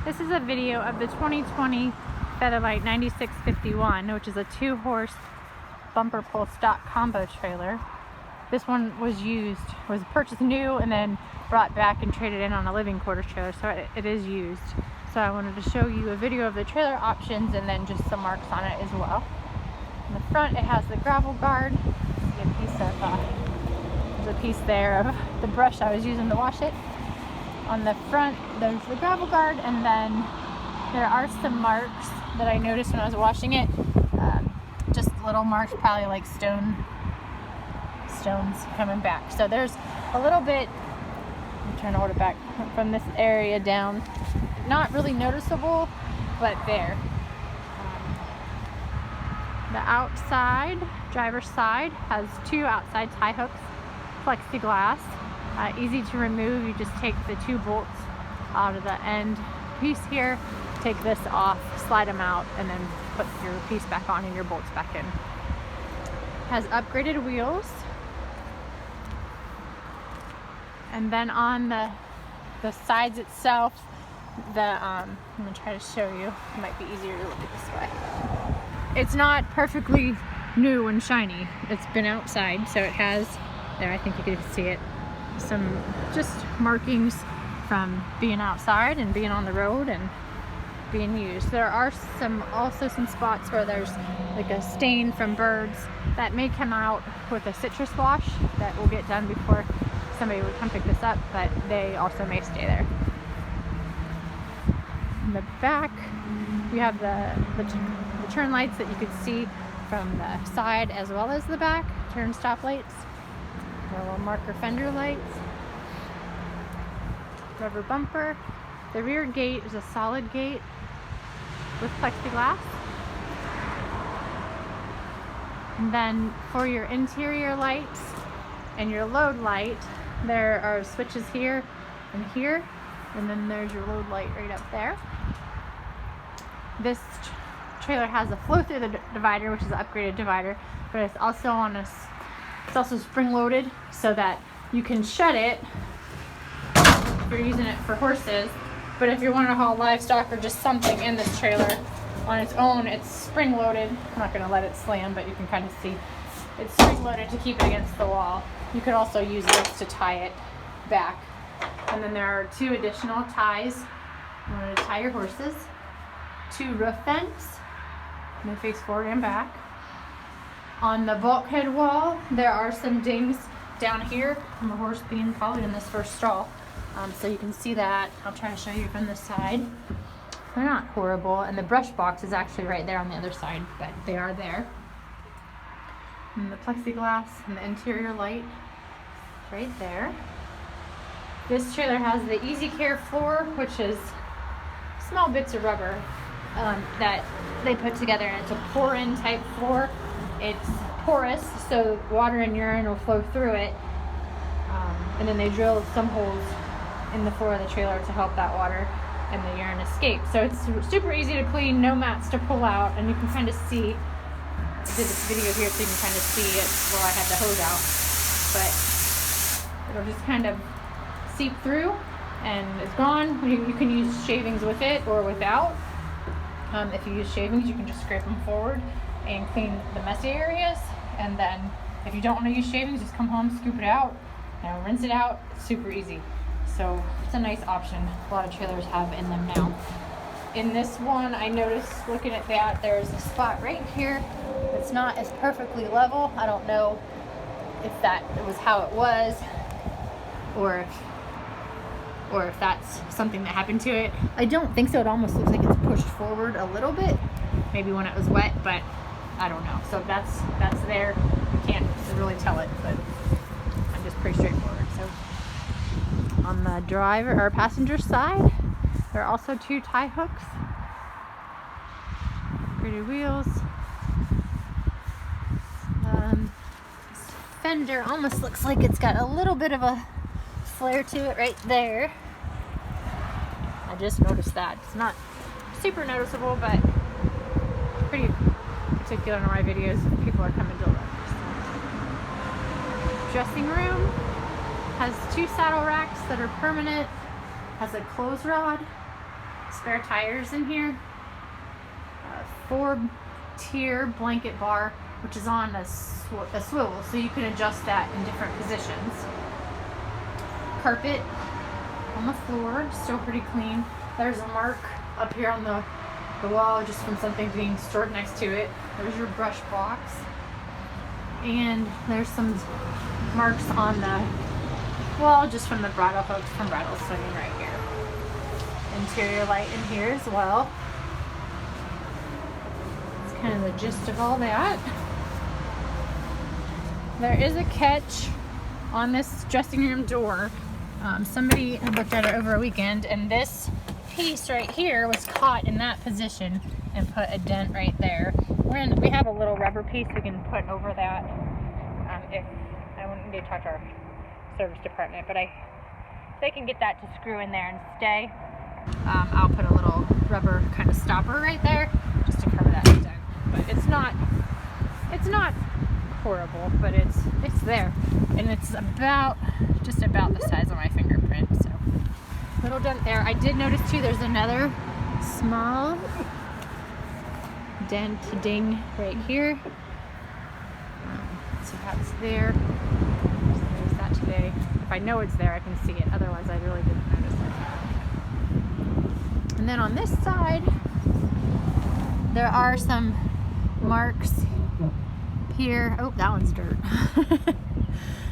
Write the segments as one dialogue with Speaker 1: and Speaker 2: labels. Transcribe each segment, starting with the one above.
Speaker 1: This is a video of the 2020 Featherlite 9651, which is a 2-horse bumper pull stock combo trailer. This one was purchased new and then brought back and traded in on a living quarters trailer, so it is used. So I wanted to show you a video of the trailer options and then just some marks on it as well. In the front, it has the gravel guard. There's a piece there of the brush I was using to wash it. On the front, there's the gravel guard, and then there are some marks that I noticed when I was washing it. Just little marks, probably like stones coming back. So there's a little bit, I'm trying to hold it back, from this area down. Not really noticeable, but there. The outside, driver's side, has 2 outside tie hooks, plexiglass. Easy to remove. You just take the 2 bolts out of the end piece here, take this off, slide them out, and then put your piece back on and your bolts back in. Has upgraded wheels. And then on the sides itself, I'm gonna try to show you. It might be easier to look at this way. It's not perfectly new and shiny. It's been outside, so it has, there, I think you can see it, some just markings from being outside and being on the road and being used. There are also some spots where there's like a stain from birds that may come out with a citrus wash that will get done before somebody would come pick this up, but they also may stay there. In the back, we have the turn lights that you can see from the side as well as the back, turn stop lights. Little marker fender lights, rubber bumper. The rear gate is a solid gate with plexiglass. And then for your interior lights and your load light, there are switches here and here, and then there's your load light right up there. This trailer has a flow through the divider, which is an upgraded divider, but it's also spring loaded so that you can shut it if you're using it for horses. But if you want to haul livestock or just something in this trailer on its own, it's spring loaded. I'm not going to let it slam, but you can kind of see it's spring loaded to keep it against the wall. You could also use this to tie it back. And then there are 2 additional ties. You want to tie your horses. 2 roof vents. And they face forward and back. On the bulkhead wall, there are some dings down here from a horse being probably in this first stall. So you can see that. I'll try to show you from this side. They're not horrible. And the brush box is actually right there on the other side, but they are there. And the plexiglass and the interior light right there. This trailer has the Easy Care floor, which is small bits of rubber that they put together, and it's a pour-in type floor. It's porous, so water and urine will flow through it. And then they drilled some holes in the floor of the trailer to help that water and the urine escape. So it's super easy to clean, no mats to pull out, and you can kind of see, I did this video here so you can kind of see it while I had the hose out, but it'll just kind of seep through and it's gone. You can use shavings with it or without. If you use shavings, you can just scrape them forward and clean the messy areas, and then if you don't want to use shavings, just come home, scoop it out, and rinse it out. It's super easy. So it's a nice option. A lot of trailers have in them now. In this one, I noticed looking at that, there's a spot right here that's not as perfectly level. I don't know if that was how it was, or if that's something that happened to it. I don't think so. It almost looks like it's pushed forward a little bit, maybe when it was wet, but I don't know. So that's there. You can't really tell it, but I'm just pretty straightforward. So on the driver or passenger side, there are also 2 tie hooks, upgraded wheels. This fender almost looks like it's got a little bit of a flare to it right there. I just noticed that. It's not super noticeable, but pretty particular in my videos if people are coming to look. Dressing room has 2 saddle racks that are permanent, has a clothes rod, spare tires in here. 4-tier blanket bar, which is on a swivel, so you can adjust that in different positions. Carpet on the floor, still pretty clean. There's a mark up here on the wall just from something being stored next to it. There's your brush box. And there's some marks on the wall just from the bridle hooks from bridle swinging right here. Interior light in here as well. That's kind of the gist of all that. There is a catch on this dressing room door. Somebody looked at it over a weekend, and this piece right here was caught in that position and put a dent right there. We have a little rubber piece we can put over that. If I wouldn't need to talk to our service department, but if they can get that to screw in there and stay, I'll put a little rubber kind of stopper right there just to cover that dent. But it's not horrible, but it's there, and it's just about the size of my fingerprint. So little dent there. I did notice too there's another small ding right here. So that's there. There's that today. If I know it's there, I can see it. Otherwise, I really didn't notice it. And then on this side, there are some marks here. Oh, that one's dirt.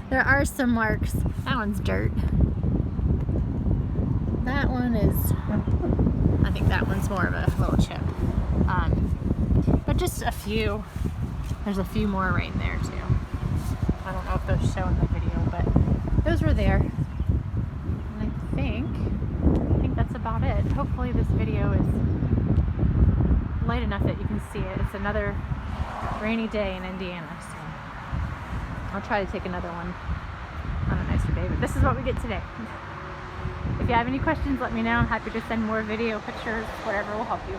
Speaker 1: There are some marks. That one's dirt. That one is, I think that one's more of a little chip. But just a few. There's a few more right there too. I don't know if those show in the video, but those were there. And I think that's about it. Hopefully this video is light enough that you can see it. It's another rainy day in Indiana, so I'll try to take another one on a nicer day, but this is what we get today. If you have any questions, let me know. I'm happy to send more video, pictures, whatever will help you.